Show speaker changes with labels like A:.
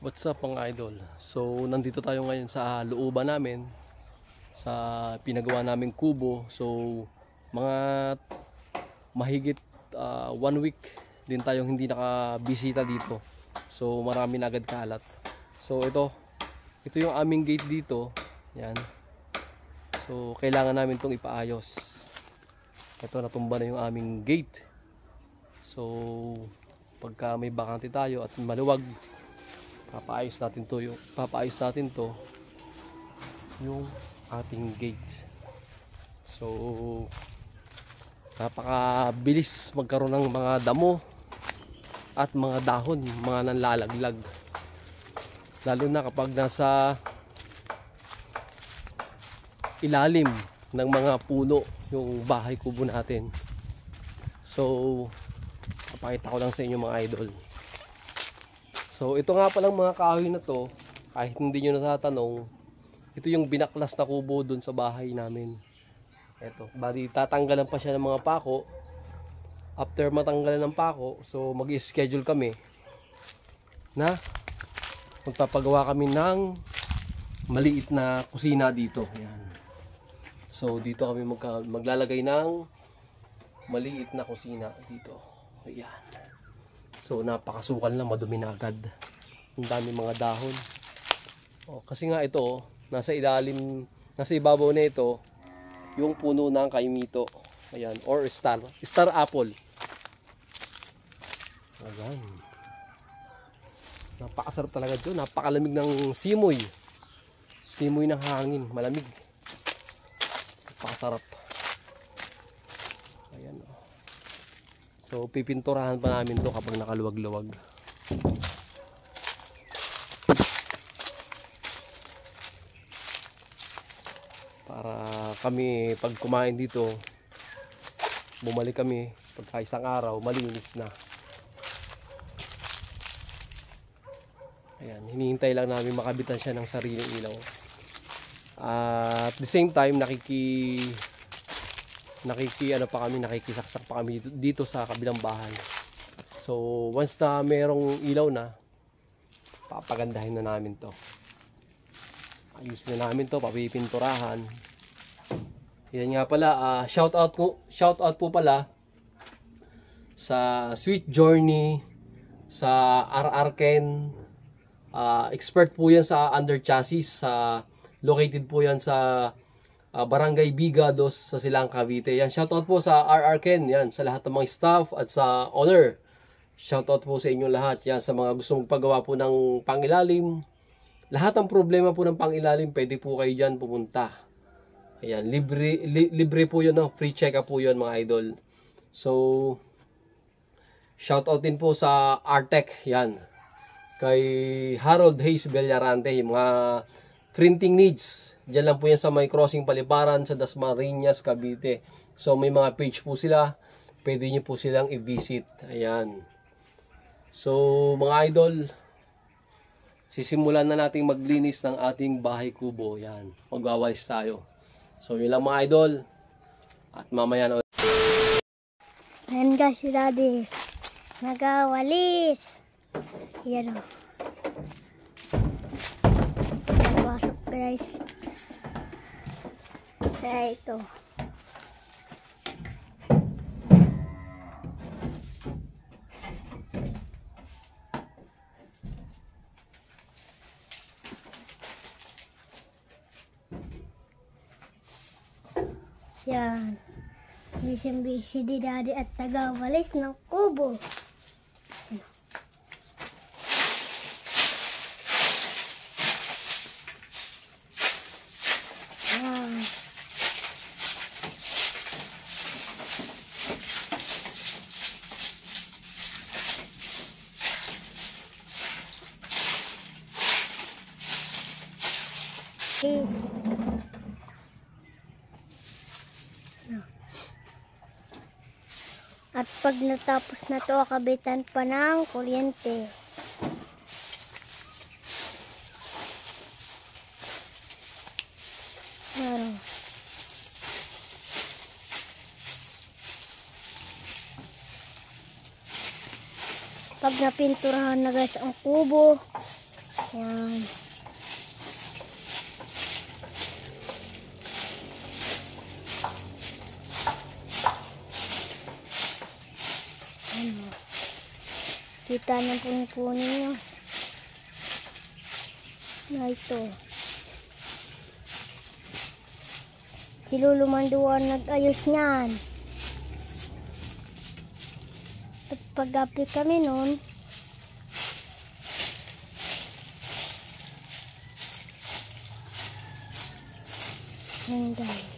A: What's up mga idol? So nandito tayo ngayon sa looban namin sa pinagawa naming kubo. So mga mahigit 1 week din tayong hindi nakabisita dito. So marami na agad kalat. So ito yung aming gate dito. Yan. So kailangan namin itong ipaayos. Ito, natumba na yung aming gate. So pagka may bakante tayo at maluwag, papaayos natin to yung ating gate. So napakabilis magkaroon ng mga damo at mga dahon, mga nanlalaglag, lalo na kapag nasa ilalim ng mga puno yung bahay kubo natin. So papakita ko lang sa inyo mga idol. So ito nga palang mga kahoy na to, kahit hindi nyo natatanong, ito yung binaklas na kubo dun sa bahay namin. Ito, bali tatanggalan pa siya ng mga pako. After matanggalan ng pako, so mag-schedule kami na magpapagawa kami ng maliit na kusina dito. Yan. So dito kami maglalagay ng maliit na kusina dito. Ayan. So napakasukal na, madumi na agad. Ang dami mga dahon. Kasi nga ito, nasa ibabaw na ito yung puno ng kaimito. Ayan, or star apple. Ayan. Napakasarap talaga ito. Napakalamig ng simoy. Simoy ng hangin, malamig. Napakasarap. Ayan. So pipinturahan pa namin to kapag nakaluwag-luwag. Para kami pag kumain dito, bumalik kami pagka isang araw, malinis na. Ayan, hinihintay lang namin makabitan siya ng sariling ilaw. At the same time nakikisaksak pa kami dito sa kabilang bahay. So once na merong ilaw na, papagandahin na namin to. Ayusin na namin to, papipinturahan. Yan nga pala, shout out po pala sa Sweet Journey, sa RR Ken. Expert po yan sa under chassis. Located po yan sa Barangay Bigados sa Silang Cavite. Yan, shoutout po sa RR Ken, yan, sa lahat ng mga staff at sa owner. Shoutout po sa inyong lahat. Yan, sa mga gusto magpagawa po ng pangilalim. Lahat ng problema po ng pangilalim, pwede po kayo dyan pumunta. Ayan, libre po yun, no? Free check-up po yun mga idol. So shoutout din po sa Artec, yan, kay Harold Hayes Bellarante. Yung mga printing needs, diyan lang po yan sa may crossing Paliparan sa Dasmariñas, Cavite. So may mga page po sila, pwede nyo po silang i-visit. Ayan. So mga idol, sisimulan na natin maglinis ng ating bahay kubo. Yan, magwawalis tayo. So yun lang mga idol, at mamaya na.
B: Ayan guys, si Daddy nagawalis. Yan o. Pasok guys. Kaya ito. Yan. Busy di Daddy at nagawalis ng kubo. Peace. At pag natapos na to, kabitan pa ng kuryente. Pag napinturahan na guys ang kubo, Yan. Ano? Kita na po ninyo. Na ito. Si Lolo Manduan nag-ayos niyan. At pag-upload kami nun, yan guys.